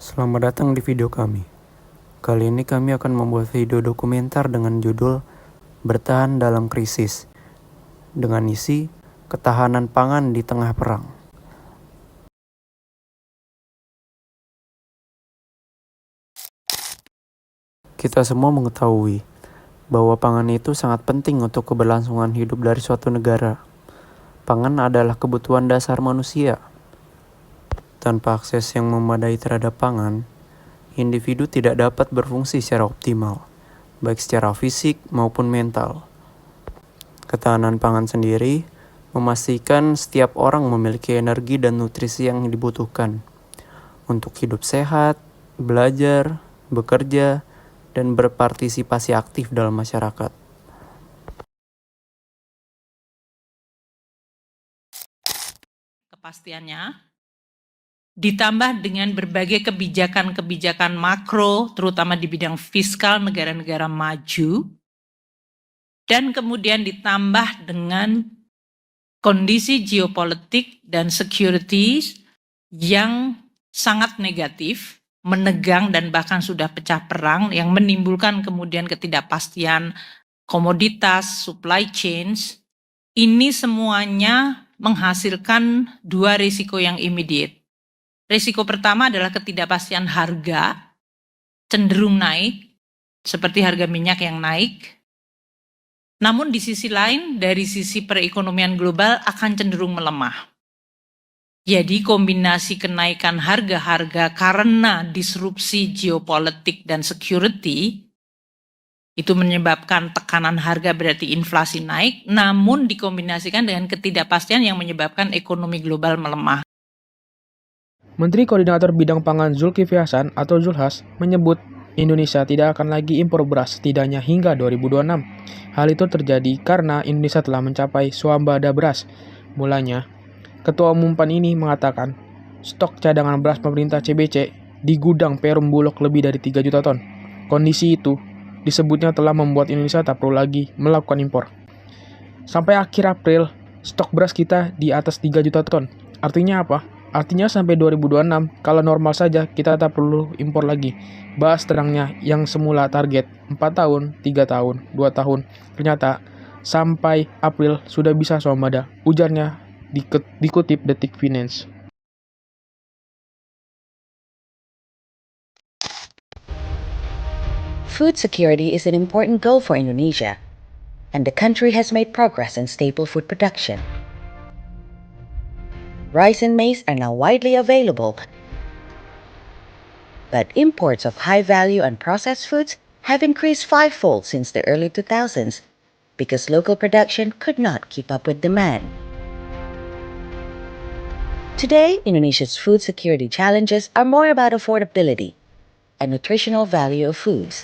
Selamat datang di video kami. Kali ini kami akan membuat video dokumenter dengan judul Bertahan dalam Krisis, dengan isi Ketahanan Pangan di Tengah Perang. Kita semua mengetahui bahwa pangan itu sangat penting untuk keberlangsungan hidup dari suatu negara. Pangan adalah kebutuhan dasar manusia. Tanpa akses yang memadai terhadap pangan, individu tidak dapat berfungsi secara optimal, baik secara fisik maupun mental. Ketahanan pangan sendiri memastikan setiap orang memiliki energi dan nutrisi yang dibutuhkan untuk hidup sehat, belajar, bekerja, dan berpartisipasi aktif dalam masyarakat. Kepastiannya ditambah dengan berbagai kebijakan-kebijakan makro, terutama di bidang fiskal negara-negara maju, dan kemudian ditambah dengan kondisi geopolitik dan security yang sangat negatif, menegang dan bahkan sudah pecah perang yang menimbulkan kemudian ketidakpastian komoditas, supply chains, ini semuanya menghasilkan dua risiko yang immediate. Risiko pertama adalah ketidakpastian harga cenderung naik, seperti harga minyak yang naik. Namun di sisi lain, dari sisi perekonomian global akan cenderung melemah. Jadi kombinasi kenaikan harga-harga karena disrupsi geopolitik dan security, itu menyebabkan tekanan harga berarti inflasi naik, namun dikombinasikan dengan ketidakpastian yang menyebabkan ekonomi global melemah. Menteri Koordinator Bidang Pangan Zulkifli Hasan atau Zulhas menyebut Indonesia tidak akan lagi impor beras setidaknya hingga 2026. Hal itu terjadi karena Indonesia telah mencapai swambada beras. Mulanya, Ketua Umum PAN ini mengatakan stok cadangan beras pemerintah CBC di gudang Perum Bulog lebih dari 3 juta ton. Kondisi itu disebutnya telah membuat Indonesia tak perlu lagi melakukan impor. Sampai akhir April, stok beras kita di atas 3 juta ton. Artinya apa? Artinya sampai 2026, kalau normal saja kita tak perlu impor lagi. Bahas terangnya yang semula target 4 tahun, 3 tahun, 2 tahun. Ternyata sampai April sudah bisa swambada. Ujarnya dikutip Detik Finance. Food security is an important goal for Indonesia, and the country has made progress in staple food production. Rice and maize are now widely available, but imports of high-value and processed foods have increased fivefold since the early 2000s because local production could not keep up with demand. Today, Indonesia's food security challenges are more about affordability and nutritional value of foods.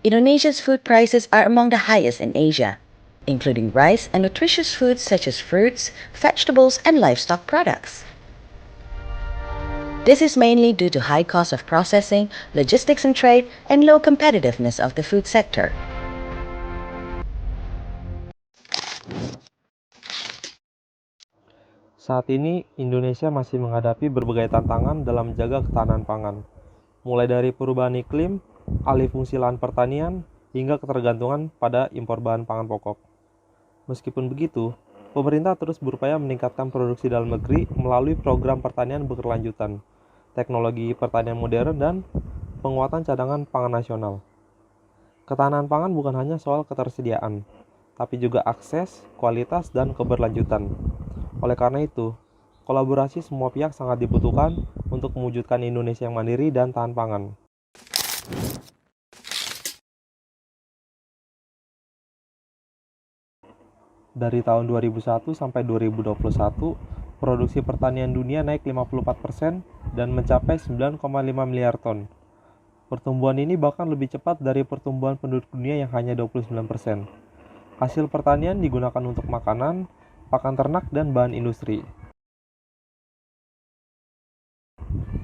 Indonesia's food prices are among the highest in Asia, including rice and nutritious foods such as fruits, vegetables, and livestock products. This is mainly due to high cost of processing, logistics and trade, and low competitiveness of the food sector. Saat ini, Indonesia masih menghadapi berbagai tantangan dalam menjaga ketahanan pangan, mulai dari perubahan iklim, alih fungsi lahan pertanian, hingga ketergantungan pada impor bahan pangan pokok. Meskipun begitu, pemerintah terus berupaya meningkatkan produksi dalam negeri melalui program pertanian berkelanjutan, teknologi pertanian modern, dan penguatan cadangan pangan nasional. Ketahanan pangan bukan hanya soal ketersediaan, tapi juga akses, kualitas, dan keberlanjutan. Oleh karena itu, kolaborasi semua pihak sangat dibutuhkan untuk mewujudkan Indonesia yang mandiri dan tahan pangan. Dari tahun 2001 sampai 2021, produksi pertanian dunia naik 54% dan mencapai 9,5 miliar ton. Pertumbuhan ini bahkan lebih cepat dari pertumbuhan penduduk dunia yang hanya 29%. Hasil pertanian digunakan untuk makanan, pakan ternak, dan bahan industri.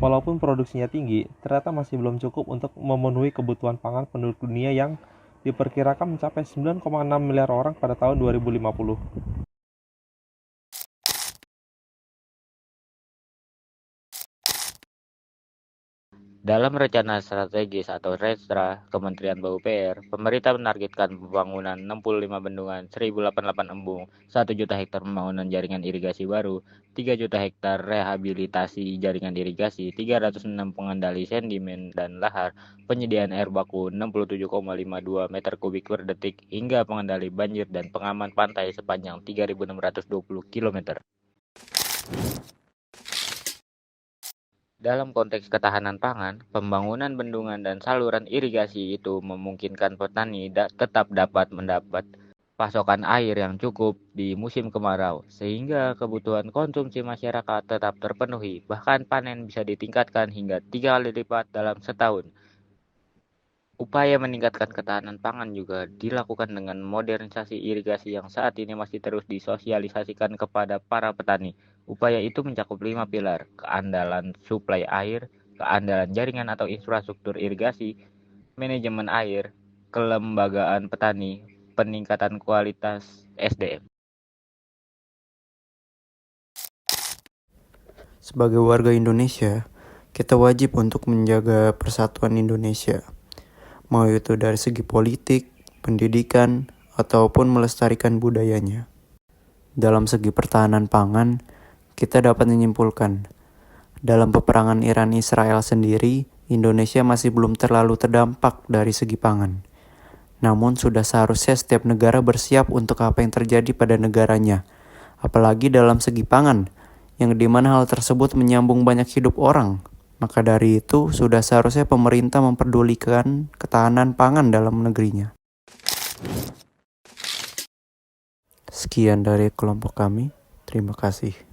Walaupun produksinya tinggi, ternyata masih belum cukup untuk memenuhi kebutuhan pangan penduduk dunia yang diperkirakan mencapai 9,6 miliar orang pada tahun 2050. Dalam rencana strategis atau Restra Kementerian PUPR, pemerintah menargetkan pembangunan 65 bendungan, 1088 embung, 1 juta hektar pembangunan jaringan irigasi baru, 3 juta hektar rehabilitasi jaringan irigasi, 306 pengendali sedimen dan lahar, penyediaan air baku 67,52 meter kubik per detik, hingga pengendali banjir dan pengaman pantai sepanjang 3.620 km. Dalam konteks ketahanan pangan, pembangunan bendungan dan saluran irigasi itu memungkinkan petani tetap dapat mendapat pasokan air yang cukup di musim kemarau, sehingga kebutuhan konsumsi masyarakat tetap terpenuhi, bahkan panen bisa ditingkatkan hingga 3 kali lipat dalam setahun. Upaya meningkatkan ketahanan pangan juga dilakukan dengan modernisasi irigasi yang saat ini masih terus disosialisasikan kepada para petani. Upaya itu mencakup 5 pilar: keandalan suplai air, keandalan jaringan atau infrastruktur irigasi, manajemen air, kelembagaan petani, peningkatan kualitas SDM. Sebagai warga Indonesia, kita wajib untuk menjaga persatuan Indonesia, mau itu dari segi politik, pendidikan, ataupun melestarikan budayanya. Dalam segi pertahanan pangan, kita dapat menyimpulkan, dalam peperangan Iran-Israel sendiri, Indonesia masih belum terlalu terdampak dari segi pangan. Namun sudah seharusnya setiap negara bersiap untuk apa yang terjadi pada negaranya, apalagi dalam segi pangan, yang dimana hal tersebut menyambung banyak hidup orang. Maka dari itu, sudah seharusnya pemerintah memperdulikan ketahanan pangan dalam negerinya. Sekian dari kelompok kami. Terima kasih.